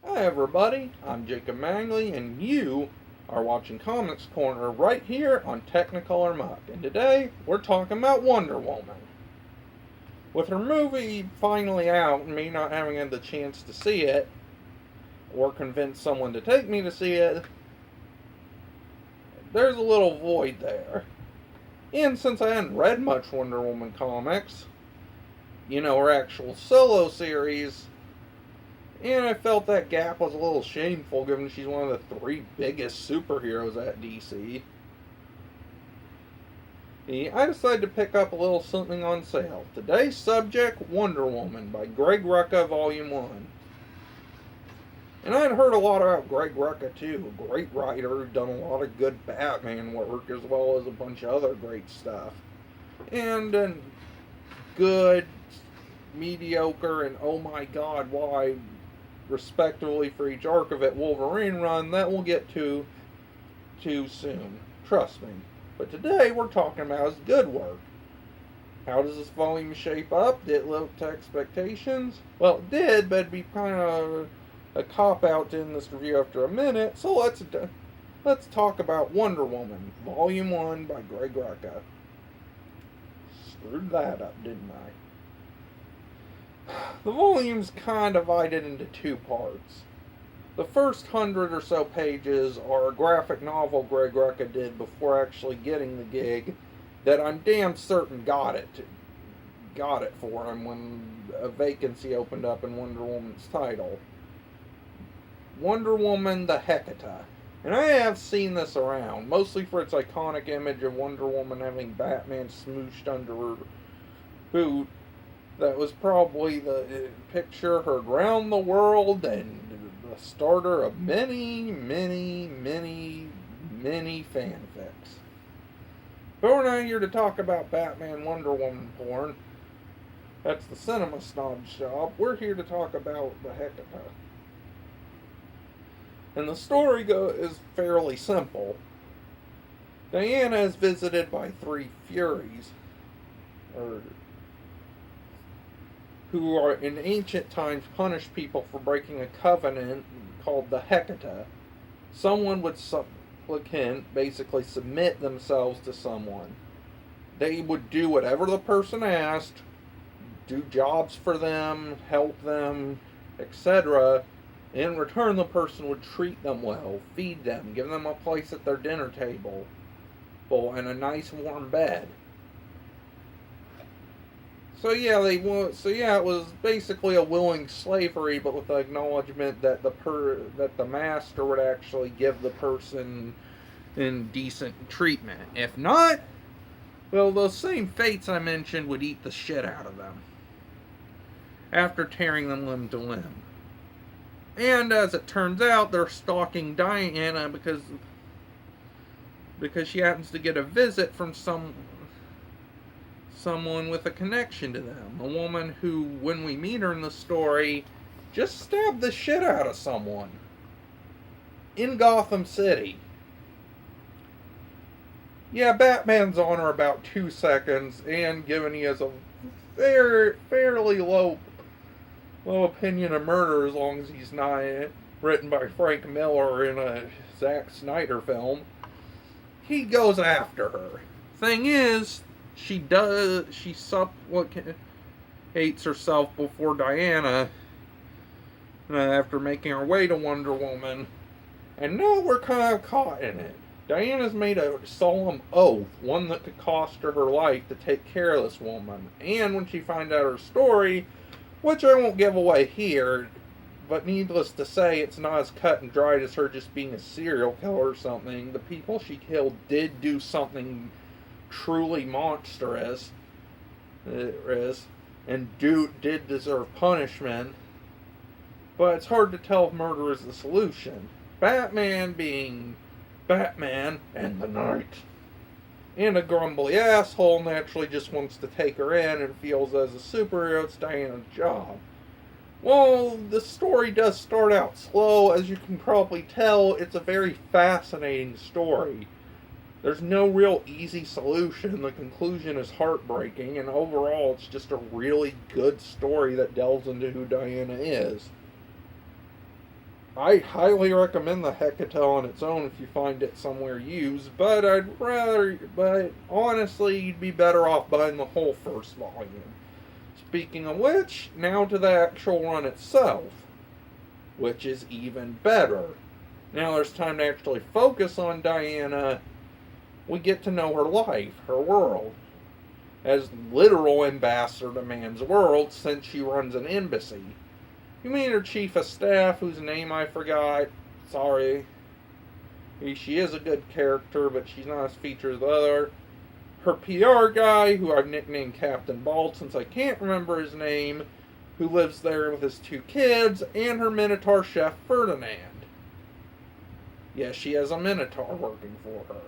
Hi everybody, I'm Jacob Mangley and you are watching Comics Corner right here on Technicolor Muck. And today we're talking about Wonder Woman. With her movie finally out and me not having had the chance to see it or convince someone to take me to see it, there's a little void there. And since I hadn't read much Wonder Woman comics, her actual solo series, and I felt that gap was a little shameful given she's one of the three biggest superheroes at DC. I decided to pick up a little something on sale. Today's subject, Wonder Woman by Greg Rucka, Volume 1. And I'd heard a lot about Greg Rucka too, a great writer who'd done a lot of good Batman work as well as a bunch of other great stuff. And good, mediocre, and oh my god, why respectively for each arc of it Wolverine run that we'll get to too soon. Trust me. But today we're talking about his good work. How does this volume shape up? Did it live up to expectations? Well, it did, but it'd be kind of a cop-out to end this review after a minute, so let's talk about Wonder Woman, Volume 1 by Greg Rucka. Screwed that up, didn't I? The volume's kind of divided into two parts. The first 100 or so pages are a graphic novel Greg Rucka did before actually getting the gig that I'm damn certain got it for him when a vacancy opened up in Wonder Woman's title. Wonder Woman the Hecata. And I have seen this around, mostly for its iconic image of Wonder Woman having Batman smooshed under her boot. That was probably the picture heard round the world and the starter of many, many, many, many fanfics. But we're not here to talk about Batman Wonder Woman porn. That's the cinema snob shop. We're here to talk about the Hecata. And the story is fairly simple. Diana is visited by three Furies, who are in ancient times punished people for breaking a covenant called the Hecata. Someone would basically submit themselves to someone. They would do whatever the person asked, do jobs for them, help them, etc. In return, the person would treat them well, feed them, give them a place at their dinner table, and a nice warm bed. So it was basically a willing slavery, but with the acknowledgement that the master would actually give the person decent treatment. If not, well, those same fates I mentioned would eat the shit out of them after tearing them limb to limb. And as it turns out, they're stalking Diana because she happens to get a visit from someone with a connection to them. A woman who, when we meet her in the story, just stabbed the shit out of someone in Gotham City. Yeah, Batman's on her about 2 seconds, and given he has a fairly low opinion of murder, as long as he's not written by Frank Miller in a Zack Snyder film, he goes after her. Thing is, she supplicates herself before Diana after making her way to Wonder Woman, and now we're kind of caught in it. Diana's made a solemn oath, one that could cost her her life, to take care of this woman. And when she finds out her story, which I won't give away here, but needless to say, it's not as cut and dried as her just being a serial killer or something. The people she killed did do something truly monstrous, and did deserve punishment. But it's hard to tell if murder is the solution. Batman being Batman and the Night, and a grumbly asshole, naturally just wants to take her in and feels as a superhero it's Diana's job. Well, the story does start out slow. As you can probably tell, it's a very fascinating story. There's no real easy solution. The conclusion is heartbreaking, and overall it's just a really good story that delves into who Diana is. I highly recommend the Hecate on its own if you find it somewhere used, but honestly, you'd be better off buying the whole first volume. Speaking of which, now to the actual run itself, which is even better. Now there's time to actually focus on Diana. We get to know her life, her world, as literal ambassador to man's world since she runs an embassy. You meet her chief of staff, whose name I forgot. Sorry. She is a good character, but she's not as featured as the other. Her PR guy, who I've nicknamed Captain Bald since I can't remember his name, who lives there with his 2 kids, and her Minotaur chef, Ferdinand. Yes, she has a Minotaur working for her,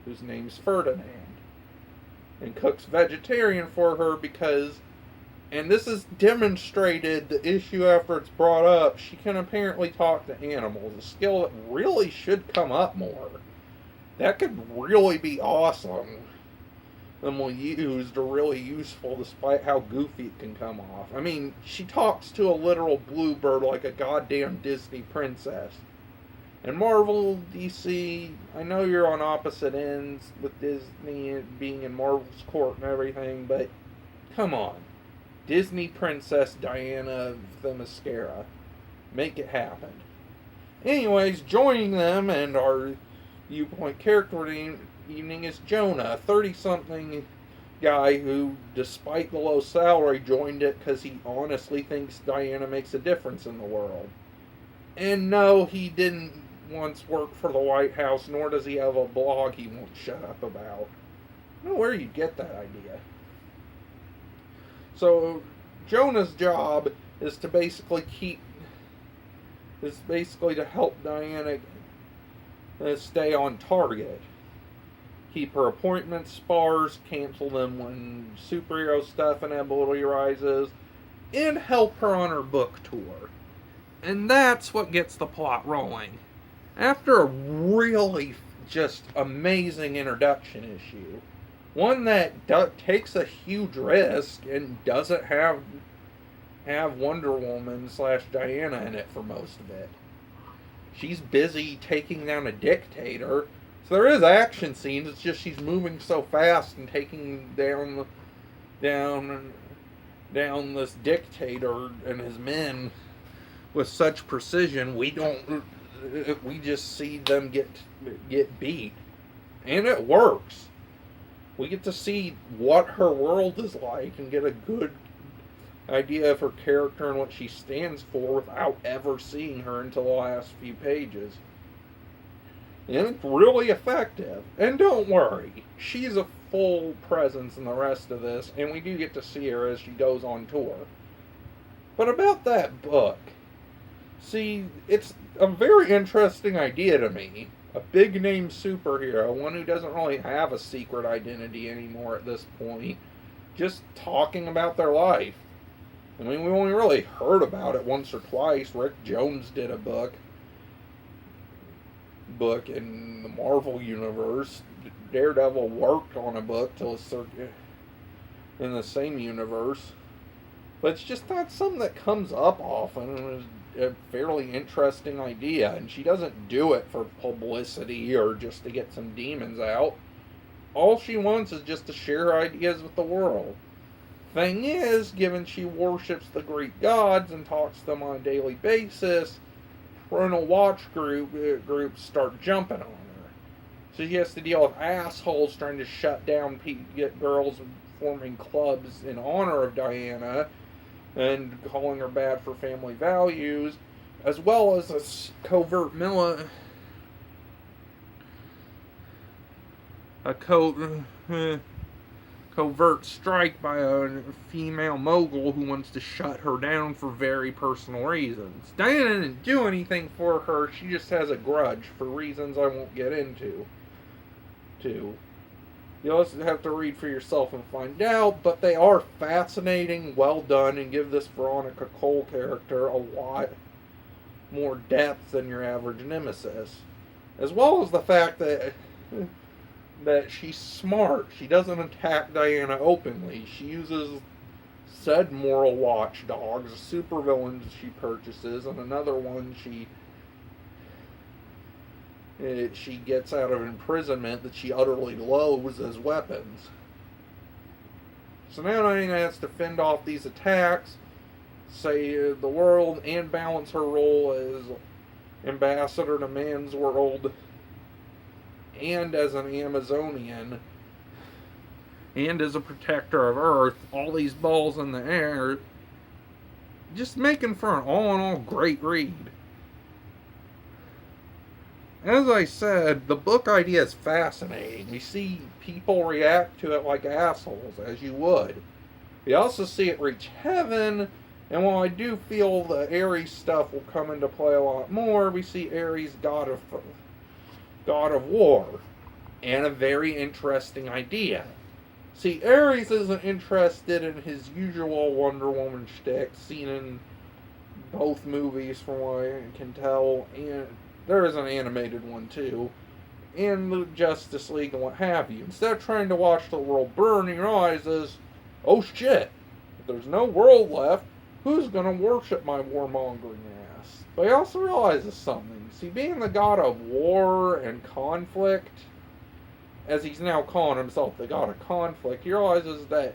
whose name's Ferdinand, and cooks vegetarian for her because, and this is demonstrated, the issue after it's brought up, she can apparently talk to animals, a skill that really should come up more. That could really be awesome and will used or really useful despite how goofy it can come off. I mean, she talks to a literal bluebird like a goddamn Disney princess. And Marvel, DC, I know you're on opposite ends with Disney being in Marvel's court and everything, but come on. Disney Princess Diana Themyscira. Make it happen. Anyways, joining them and our viewpoint character evening is Jonah, a 30-something guy who, despite the low salary, joined it because he honestly thinks Diana makes a difference in the world. And no, he didn't once work for the White House, nor does he have a blog he won't shut up about. I don't know where you get that idea. So, Jonah's job is to basically to help Diana stay on target. Keep her appointments sparse, cancel them when superhero stuff inevitably arises, and help her on her book tour. And that's what gets the plot rolling. After a really just amazing introduction issue, one that takes a huge risk and doesn't have Wonder Woman / Diana in it for most of it. She's busy taking down a dictator. So there is action scenes. It's just she's moving so fast and taking down this dictator and his men with such precision. We just see them get beat, and it works. We get to see what her world is like and get a good idea of her character and what she stands for without ever seeing her until the last few pages. And it's really effective. And don't worry, she's a full presence in the rest of this, and we do get to see her as she goes on tour. But about that book, see, it's a very interesting idea to me. A big name superhero, one who doesn't really have a secret identity anymore at this point, just talking about their life. I mean, we only really heard about it once or twice. Rick Jones did a book in the Marvel universe. Daredevil worked on a book in the same universe. But it's just not something that comes up often. It was a fairly interesting idea, and she doesn't do it for publicity or just to get some demons out. All she wants is just to share her ideas with the world. Thing is, given she worships the Greek gods and talks to them on a daily basis, parental watch groups start jumping on her. So she has to deal with assholes trying to shut down get girls forming clubs in honor of Diana and calling her bad for family values, as well as a covert strike by a female mogul who wants to shut her down for very personal reasons. Diana didn't do anything for her, she just has a grudge for reasons I won't get into. You'll also have to read for yourself and find out, but they are fascinating, well done, and give this Veronica Cole character a lot more depth than your average nemesis. As well as the fact that she's smart. She doesn't attack Diana openly. She uses said moral watchdogs, supervillains she purchases, and another one she gets out of imprisonment that she utterly loathes as weapons. So now Diana has to fend off these attacks, save the world, and balance her role as ambassador to man's world, and as an Amazonian, and as a protector of Earth. All these balls in the air, just making for an all-in-all great read. As I said, the book idea is fascinating. We see people react to it like assholes, as you would. We also see it reach heaven, and while I do feel the Ares stuff will come into play a lot more, we see Ares god of war, and a very interesting idea. See, Ares isn't interested in his usual Wonder Woman shtick, seen in both movies from what I can tell, and there is an animated one too, and the Justice League and what have you. Instead of trying to watch the world burn, he realizes, oh shit, if there's no world left, who's gonna worship my warmongering ass? But he also realizes something. See, being the god of war and conflict, as he's now calling himself the god of conflict, he realizes that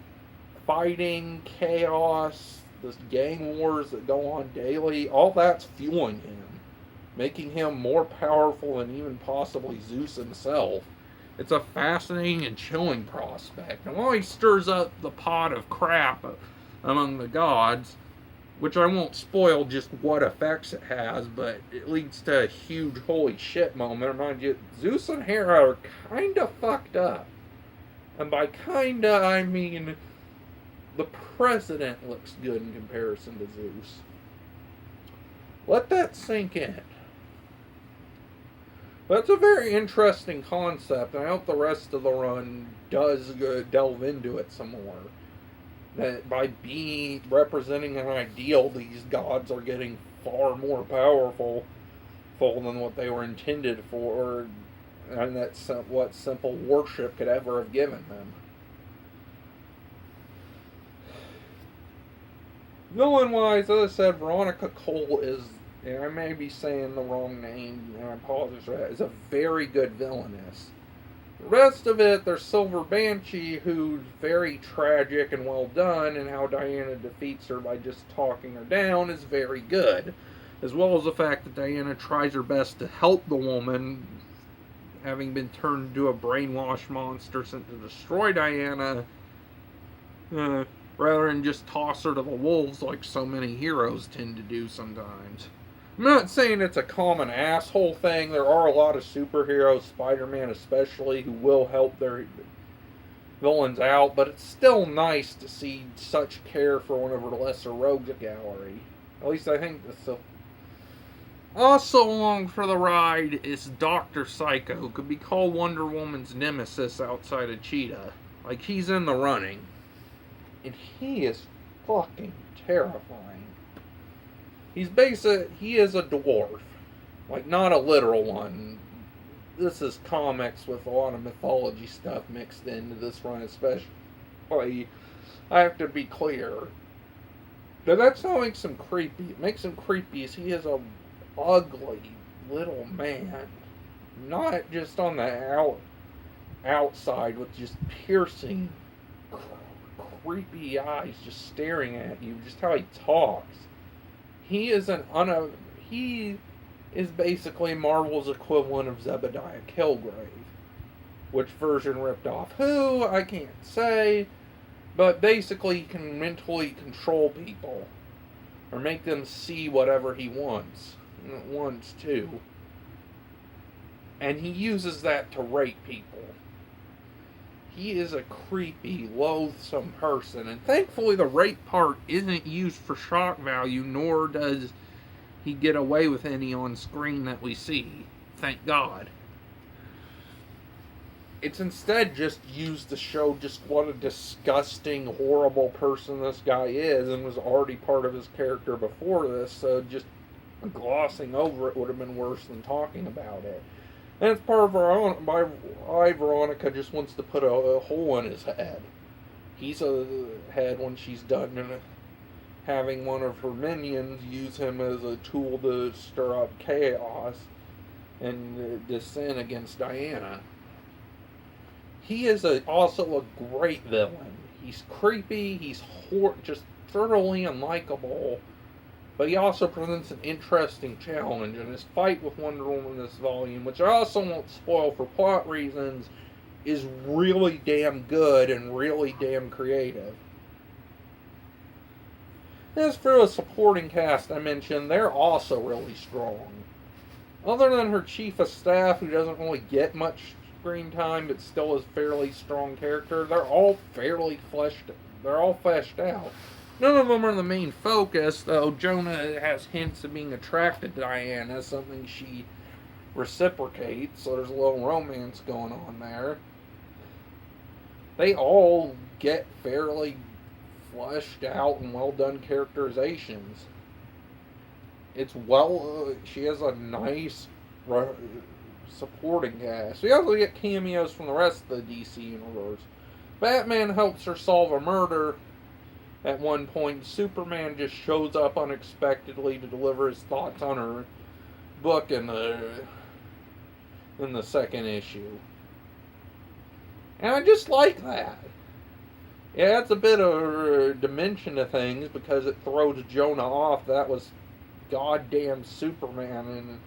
fighting, chaos, this gang wars that go on daily, all that's fueling him, making him more powerful than even possibly Zeus himself. It's a fascinating and chilling prospect. And while he stirs up the pot of crap among the gods, which I won't spoil just what effects it has, but it leads to a huge holy shit moment. Remind you, Zeus and Hera are kinda fucked up. And by kinda, I mean the president looks good in comparison to Zeus. Let that sink in. That's a very interesting concept, and I hope the rest of the run does delve into it some more. That by representing an ideal, these gods are getting far more powerful than what they were intended for, and that's what simple worship could ever have given them. Villain-wise, as I said, Veronica Cole is, and I may be saying the wrong name, and I apologize for that, is a very good villainess. The rest of it, there's Silver Banshee, who's very tragic and well done, and how Diana defeats her by just talking her down is very good. As well as the fact that Diana tries her best to help the woman, having been turned into a brainwashed monster sent to destroy Diana, rather than just toss her to the wolves like so many heroes tend to do sometimes. I'm not saying it's a common asshole thing. There are a lot of superheroes, Spider-Man especially, who will help their villains out, but it's still nice to see such care for one of her lesser rogues gallery. At least I think that's so. Also along for the ride is Dr. Psycho, who could be called Wonder Woman's nemesis outside of Cheetah. Like, he's in the running. And he is fucking terrifying. He is a dwarf. Like, not a literal one. This is comics with a lot of mythology stuff mixed into this run, especially. I have to be clear. But that's not makes him creepy. It makes him creepy as he is a ugly little man. Not just on the outside with just piercing, creepy eyes just staring at you. Just how he talks. He is basically Marvel's equivalent of Zebediah Killgrave. Which version ripped off who, I can't say. But basically he can mentally control people. Or make them see whatever he wants to. And he uses that to rape people. He is a creepy, loathsome person. And thankfully the rape part isn't used for shock value, nor does he get away with any on screen that we see. Thank God. It's instead just used to show just what a disgusting, horrible person this guy is, and was already part of his character before this, so just glossing over it would have been worse than talking about it. And it's part of why Veronica just wants to put a hole in his head. he's ahead when she's done having one of her minions use him as a tool to stir up chaos and dissent against Diana. He is also a great villain. He's creepy, he's just thoroughly unlikable, but he also presents an interesting challenge, and his fight with Wonder Woman in this volume, which I also won't spoil for plot reasons, is really damn good and really damn creative. As for the supporting cast I mentioned, they're also really strong. Other than her chief of staff, who doesn't really get much screen time but still is a fairly strong character, they're all fleshed out. None of them are the main focus, though Jonah has hints of being attracted to Diana, something she reciprocates, so there's a little romance going on there. They all get fairly fleshed out and well done characterizations. She has a nice supporting cast. We also get cameos from the rest of the DC universe. Batman helps her solve a murder at one point. Superman just shows up unexpectedly to deliver his thoughts on her book in the second issue. And I just like that. It adds a bit of dimension to things because it throws Jonah off. That was goddamn Superman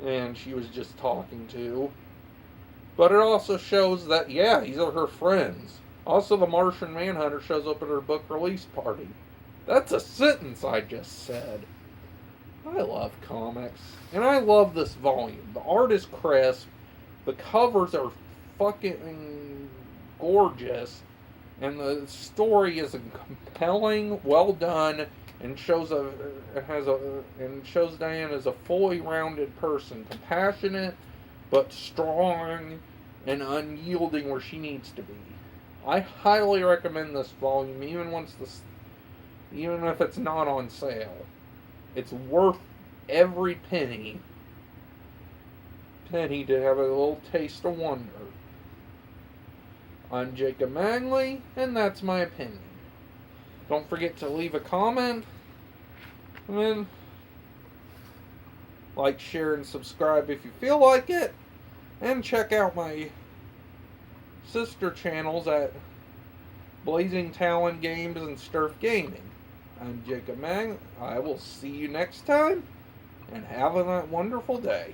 and she was just talking to. But it also shows that, yeah, these are her friends. Also, the Martian Manhunter shows up at her book release party. That's a sentence I just said. I love comics. And I love this volume. The art is crisp. The covers are fucking gorgeous. And the story is compelling, well done, and shows Diane as a fully rounded person, compassionate but strong and unyielding where she needs to be. I highly recommend this volume, even if it's not on sale. It's worth every penny to have a little taste of wonder. I'm Jacob Mangley, and that's my opinion. Don't forget to leave a comment, and then like, share, and subscribe if you feel like it, and check out my sister channels at Blazing Talon Games and Sturf Gaming. I'm Jacob Mangley. I will see you next time, and have a wonderful day.